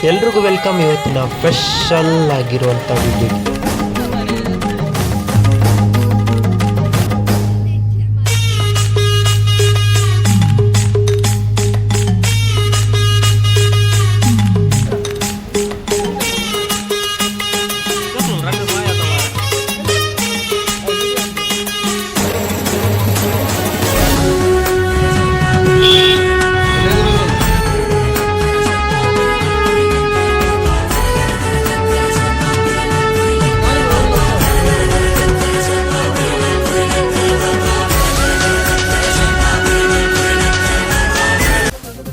ಎಲ್ರಿಗೂ ವೆಲ್ಕಮ್ ಇವತ್ತಿನ ಸ್ಪೆಷಲ್ ಆಗಿರುವಂಥ ವಿಡಿಯೋಗೆ.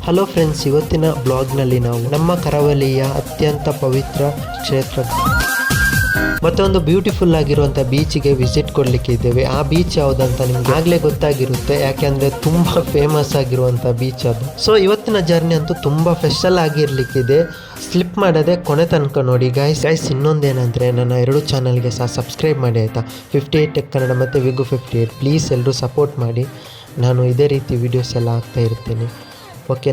ಹಲೋ ಫ್ರೆಂಡ್ಸ್, ಇವತ್ತಿನ ಬ್ಲಾಗ್ನಲ್ಲಿ ನಾವು ನಮ್ಮ ಕರಾವಳಿಯ ಅತ್ಯಂತ ಪವಿತ್ರ ಕ್ಷೇತ್ರ ಮತ್ತು ಒಂದು ಬ್ಯೂಟಿಫುಲ್ ಆಗಿರುವಂಥ ಬೀಚಿಗೆ ವಿಸಿಟ್ ಕೊಡಲಿಕ್ಕೆ ಇದ್ದೇವೆ. ಆ ಬೀಚ್ ಯಾವುದಂತ ನಿಮ್ಗೆ ಆಗಲೇ ಗೊತ್ತಾಗಿರುತ್ತೆ, ಯಾಕೆಂದರೆ ತುಂಬ ಫೇಮಸ್ ಆಗಿರುವಂಥ ಬೀಚ್ ಅದು. ಸೊ ಇವತ್ತಿನ ಜರ್ನಿ ಅಂತೂ ತುಂಬ ಸ್ಪೆಷಲ್ ಆಗಿರಲಿಕ್ಕಿದೆ. ಸ್ಲಿಪ್ ಮಾಡದೆ ಕೊನೆ ತನಕ ನೋಡಿ ಗೈಸ್. ಇನ್ನೊಂದೇನೆಂದರೆ ನನ್ನ 2 ಚಾನಲ್ಗೆ ಸಹ ಸಬ್ಸ್ಕ್ರೈಬ್ ಮಾಡಿ ಆಯಿತಾ. 58 ಟೆಕ್ ಕನ್ನಡ ಮತ್ತು ವಿಗು 58. ಪ್ಲೀಸ್ ಎಲ್ಲರೂ ಸಪೋರ್ಟ್ ಮಾಡಿ. ನಾನು ಇದೇ ರೀತಿ ವಿಡಿಯೋಸ್ ಎಲ್ಲ ಹಾಕ್ತಾ ಇರ್ತೀನಿ. ಓಕೆ,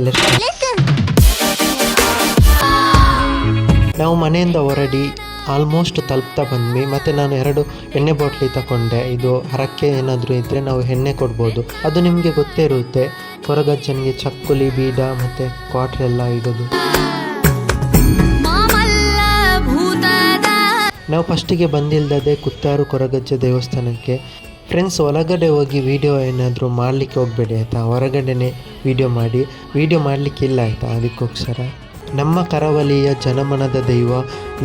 ನಾವು ಮನೆಯಿಂದ ಹೊರಡಿ ಆಲ್ಮೋಸ್ಟ್ ತಲುಪ್ತಾ ಬಂದ್ವಿ. ಮತ್ತು ನಾನು 2 ಎಣ್ಣೆ ಬಾಟ್ಲಿ ತಗೊಂಡೆ. ಇದು ಹರಕ್ಕೆ ಏನಾದರೂ ಇದ್ದರೆ ನಾವು ಎಣ್ಣೆ ಕೊಡ್ಬೋದು. ಅದು ನಿಮಗೆ ಗೊತ್ತೇ ಇರುತ್ತೆ, ಕೊರಗಜ್ಜನಿಗೆ ಚಕ್ಕುಲಿ, ಬೀಡ ಮತ್ತು ಕ್ವಾಟ್ರ್ ಎಲ್ಲ ಇಡೋದು. ನಾವು ಫಸ್ಟಿಗೆ ಬಂದಿಲ್ಲದೆ ಕುತ್ತಾರು ಕೊರಗಜ್ಜ ದೇವಸ್ಥಾನಕ್ಕೆ. ಫ್ರೆಂಡ್ಸ್, ಒಳಗಡೆ ಹೋಗಿ ವಿಡಿಯೋ ಏನಾದರೂ ಮಾಡಲಿಕ್ಕೆ ಹೋಗಬೇಡಿ ಆಯಿತಾ. ಹೊರಗಡೆನೇ ವಿಡಿಯೋ ಮಾಡಲಿಕ್ಕಿಲ್ಲ ಆಯಿತಾ. ಅದಕ್ಕೋಸ್ಕರ ನಮ್ಮ ಕರಾವಳಿಯ ಜನಮನದ ದೈವ,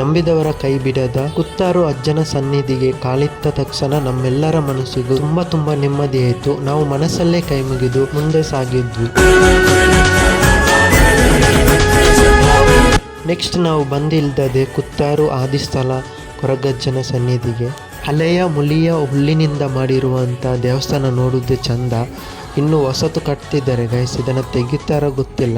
ನಂಬಿದವರ ಕೈ ಬಿಡದ ಕುತ್ತಾರು ಅಜ್ಜನ ಸನ್ನಿಧಿಗೆ ಕಾಲಿಟ್ಟ ತಕ್ಷಣ ನಮ್ಮೆಲ್ಲರ ಮನಸ್ಸಿಗೂ ತುಂಬ ನೆಮ್ಮದಿ ಆಯಿತು. ನಾವು ಮನಸ್ಸಲ್ಲೇ ಕೈ ಮುಗಿದು ಮುಂದೆ ಸಾಗಿದ್ವಿ. ನೆಕ್ಸ್ಟ್ ನಾವು ಬಂದಿಲ್ಲದೆ ಕುತ್ತಾರು ಆದಿಸ್ಥಳ ಕೊರಗಜ್ಜನ ಸನ್ನಿಧಿಗೆ. ಹಳೆಯ ಮುಳಿಯ ಹುಲ್ಲಿನಿಂದ ಮಾಡಿರುವಂಥ ದೇವಸ್ಥಾನ ನೋಡೋದೇ ಚಂದ. ಇನ್ನು ಹೊಸತು ಕಟ್ತಿದ್ದಾರೆ ಗೈಸ್, ಇದನ್ನು ತೆಗಿತಾರೋ ಗೊತ್ತಿಲ್ಲ.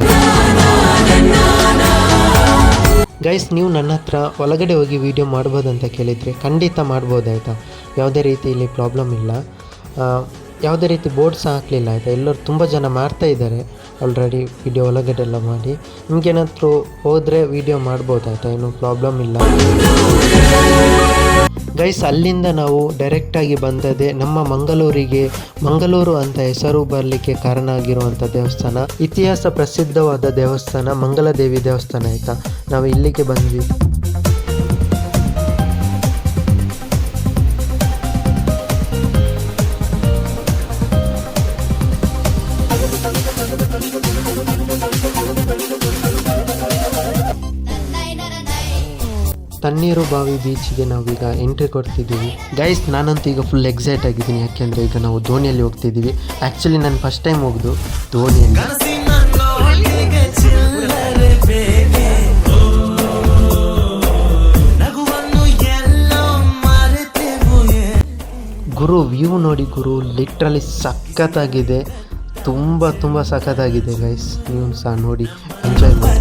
ಗೈಸ್, ನೀವು ನನ್ನ ಹತ್ರ ಒಳಗಡೆ ಹೋಗಿ ವಿಡಿಯೋ ಮಾಡ್ಬೋದಂತ ಕೇಳಿದರೆ ಖಂಡಿತ ಮಾಡ್ಬೋದಾಯ್ತಾ. ಯಾವುದೇ ರೀತಿ ಇಲ್ಲಿ ಪ್ರಾಬ್ಲಮ್ ಇಲ್ಲ. ಯಾವುದೇ ರೀತಿ ಬೋರ್ಡ್ ಸಹ ಹಾಕಲಿಲ್ಲ ಆಯಿತಾ. ಎಲ್ಲರೂ ತುಂಬ ಜನ ಮಾಡ್ತಾ ಇದ್ದಾರೆ ಆಲ್ರೆಡಿ ವಿಡಿಯೋ ಒಳಗಡೆ ಎಲ್ಲ ಮಾಡಿ. ನಿಮಗೇನಾದರೂ ಹೋದರೆ ವಿಡಿಯೋ ಮಾಡ್ಬೋದಾಯ್ತಾ, ಏನೂ ಪ್ರಾಬ್ಲಮ್ ಇಲ್ಲ ಗೈಸ್. ಅಲ್ಲಿಂದ ನಾವು ಡೈರೆಕ್ಟಾಗಿ ಬಂದದೆ ನಮ್ಮ ಮಂಗಳೂರು ಅಂತ ಹೆಸರು ಬರಲಿಕ್ಕೆ ಕಾರಣ ಆಗಿರುವಂಥ ದೇವಸ್ಥಾನ, ಇತಿಹಾಸ ಪ್ರಸಿದ್ಧವಾದ ದೇವಸ್ಥಾನ ಮಂಗಲದೇವಿ ದೇವಸ್ಥಾನ ಆಯಿತಾ. ನಾವು ಇಲ್ಲಿಗೆ ಬಂದ್ವಿ. ತಣ್ಣೀರು ಬಾವಿ ಬೀಚಿಗೆ ನಾವೀಗ ಎಂಟ್ರಿ ಕೊಡ್ತಿದ್ದೀವಿ ಗೈಸ್. ನಾನಂತೂ ಈಗ ಫುಲ್ ಎಕ್ಸೈಟ್ ಆಗಿದ್ದೀನಿ, ಯಾಕೆಂದರೆ ಈಗ ನಾವು ದೋಣಿಯಲ್ಲಿ ಹೋಗ್ತಿದ್ದೀವಿ. ಆ್ಯಕ್ಚುಲಿ ನಾನು ಫಸ್ಟ್ ಟೈಮ್ ಹೋಗೋದು ದೋಣಿಯಲ್ಲಿ. ಗುರು ವ್ಯೂ ನೋಡಿ ಗುರು, ಲಿಟ್ರಲಿ ಸಖತ್ತಾಗಿದೆ. ತುಂಬ ಸಖತ್ತಾಗಿದೆ ಗೈಸ್. ನೀವು ಸಹ ನೋಡಿ ಎಂಜಾಯ್ ಮಾಡಿ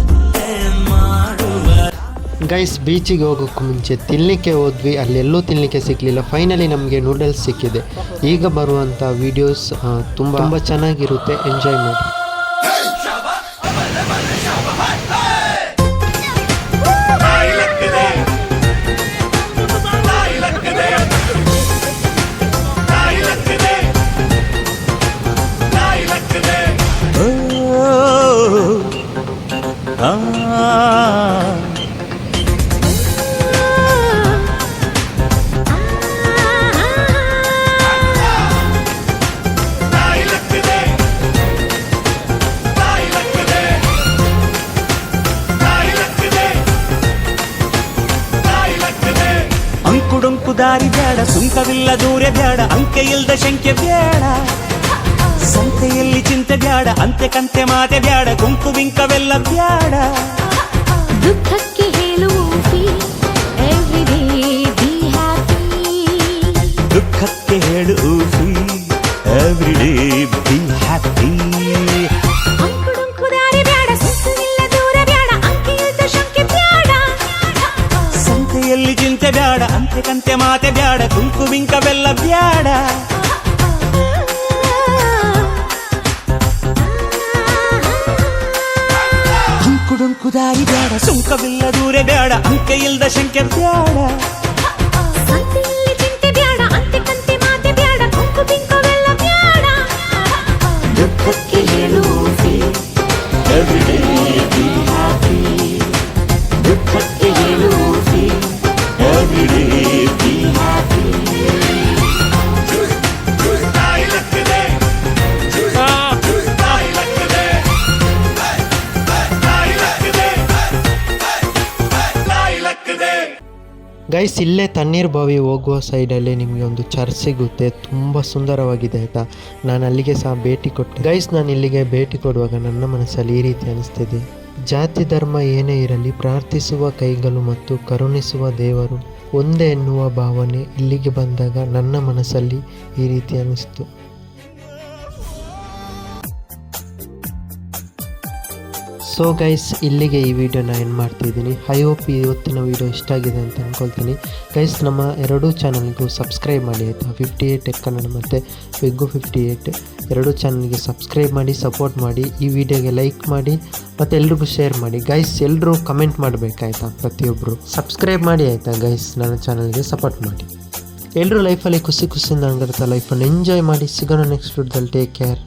ಗೈಸ್. ಬೀಚಿಗೆ ಹೋಗೋಕ್ಕೂ ಮುಂಚೆ ತಿನ್ನಲಿಕ್ಕೆ ಹೋದ್ವಿ, ಅಲ್ಲೆಲ್ಲೂ ತಿನ್ನಲಿಕ್ಕೆ ಸಿಗಲಿಲ್ಲ. ಫೈನಲಿ ನಮಗೆ ನೂಡಲ್ಸ್ ಸಿಕ್ಕಿದೆ. ಈಗ ಬರುವಂಥ ವೀಡಿಯೋಸ್ ತುಂಬ ಚೆನ್ನಾಗಿರುತ್ತೆ, ಎಂಜಾಯ್ ಮಾಡಿ. ಅಂಕುಡೊಂಕು ದಾರಿ ಬೇಡ, ಸುಂಕವಿಲ್ಲ ದೂರ ಬೇಡ, ಅಂಕೆ ಇಲ್ದ ಶಂಕೆ ಬೇಡ, ಸಂತೆಯಲ್ಲಿ ಚಿಂತೆ ಬೇಡ, ಅಂತೆ ಕಂತೆ ಮಾತೆ ಬೇಡ, ಕುಂಕು ಬಿಂಕವೆಲ್ಲ ಬೇಡ. ದುಃಖಕ್ಕೆ ಹೇಳುವಿ ಎವ್ರಿಡೇ ಬಿ ಹ್ಯಾಪಿ, ದುಃಖಕ್ಕೆ ಹೇಳುವಿ ಎವ್ರಿಡೇ ಬಿ ಹ್ಯಾಪಿ. ಅಂಕುಡೊಂಕು ದಾರಿ ಬೇಡ, ಸುಂಕವಿಲ್ಲ ದೂರ ಬೇಡ, ಅಂಕೆ ಇಲ್ದ ಶಂಕೆ ಬೇಡ, ಸಂತೆಯಲ್ಲಿ ಚಿಂತೆ ಬೇಡ, ಅಂತೆ ಕಂತೆ ಮಾತೆ ಬೇಡ, ಕುಂಕು ಬಿಂಕವೆಲ್ಲ ಬೇಡ. ಅಂಕುಡೊಂಕು ದಾರಿ ಬ್ಯಾಡ ಸುಂಕವಿಲ್ಲ ದೂರ ಬ್ಯಾಡ ಅಂಕೆ ಇಲ್ದ ಶಂಕೆ ಬ್ಯಾಡ ಸಂತೆಯಲ್ಲಿ ಚಿಂತೆ ಬ್ಯಾಡ ಅಂತೆ ಕಂತೆ ಮಾತೆ ಬ್ಯಾಡ ಕುಂಕು ಬಿಂಕವೆಲ್ಲ ಬ್ಯಾಡ ದುಃಖಕ್ಕೆ ಹೇಳು everyday be happy ದುಃಖಕ್ಕೆ ಹೇಳು everyday be happy ತಾಯಿ ಲಕ್ಕದೆ ತಾಯಿ ಲಕ್ಕದೆ ತಾಯಿ ಲಕ್ಕದೆ ತಾಯಿ ಲಕ್ಕದೆ. ಗೈಸ್, ಇಲ್ಲೇ ತಣ್ಣೀರು ಬಾವಿ ಹೋಗುವ ಸೈಡಲ್ಲಿ ನಿಮಗೆ ಒಂದು ಚರ್ಚ್ ಸಿಗುತ್ತೆ. ತುಂಬ ಸುಂದರವಾಗಿದೆ ಆಯಿತಾ. ನಾನು ಅಲ್ಲಿಗೆ ಸಹ ಭೇಟಿ ಕೊಟ್ಟೆ. ಗೈಸ್, ನಾನು ಇಲ್ಲಿಗೆ ಭೇಟಿ ಕೊಡುವಾಗ ನನ್ನ ಮನಸ್ಸಲ್ಲಿ ಈ ರೀತಿ ಅನಿಸ್ತಿದೆ, ಜಾತಿ ಧರ್ಮ ಏನೇ ಇರಲಿ ಪ್ರಾರ್ಥಿಸುವ ಕೈಗಳು ಮತ್ತು ಕರುಣಿಸುವ ದೇವರು ಒಂದೇ ಎನ್ನುವ ಭಾವನೆ ಇಲ್ಲಿಗೆ ಬಂದಾಗ ನನ್ನ ಮನಸ್ಸಲ್ಲಿ ಈ ರೀತಿ ಅನಿಸ್ತು. ಸೊ ಗೈಸ್, ಇಲ್ಲಿಗೆ ಈ ವಿಡಿಯೋನ ಎಂಡ್ ಮಾಡ್ತಿದ್ದೀನಿ. ಐ ಹೋಪ್ ಇವತ್ತಿನ ವಿಡಿಯೋ ಇಷ್ಟ ಆಗಿದೆ ಅಂತ ಅಂದ್ಕೊಳ್ತೀನಿ. ಗೈಸ್, ನಮ್ಮ ಎರಡೂ ಚಾನಲ್ಗೂ ಸಬ್ಸ್ಕ್ರೈಬ್ ಮಾಡಿ ಆಯಿತಾ. 58 ಟೆಕ್ ಕನ್ನಡ ಮತ್ತು ವಿಗ್ಗು 58 ಎರಡೂ ಚಾನಲ್ಗೆ ಸಬ್ಸ್ಕ್ರೈಬ್ ಮಾಡಿ, ಸಪೋರ್ಟ್ ಮಾಡಿ, ಈ ವಿಡಿಯೋಗೆ ಲೈಕ್ ಮಾಡಿ ಮತ್ತು ಎಲ್ರಿಗೂ ಶೇರ್ ಮಾಡಿ. ಗೈಸ್, ಎಲ್ಲರೂ ಕಮೆಂಟ್ ಮಾಡಬೇಕಾಯ್ತಾ, ಪ್ರತಿಯೊಬ್ಬರು ಸಬ್ಸ್ಕ್ರೈಬ್ ಮಾಡಿ ಆಯಿತಾ. ಗೈಸ್, ನನ್ನ ಚಾನಲ್ಗೆ ಸಪೋರ್ಟ್ ಮಾಡಿ. ಎಲ್ಲರೂ ಲೈಫಲ್ಲಿ ಖುಷಿಯಿಂದ ಹಂಗಿರುತ್ತೆ, ಲೈಫನ್ನು ಎಂಜಾಯ್ ಮಾಡಿ. ಸಿಗೋಣ ನೆಕ್ಸ್ಟ್ ವಿಡಿಯೋದಲ್ಲಿ. Take care.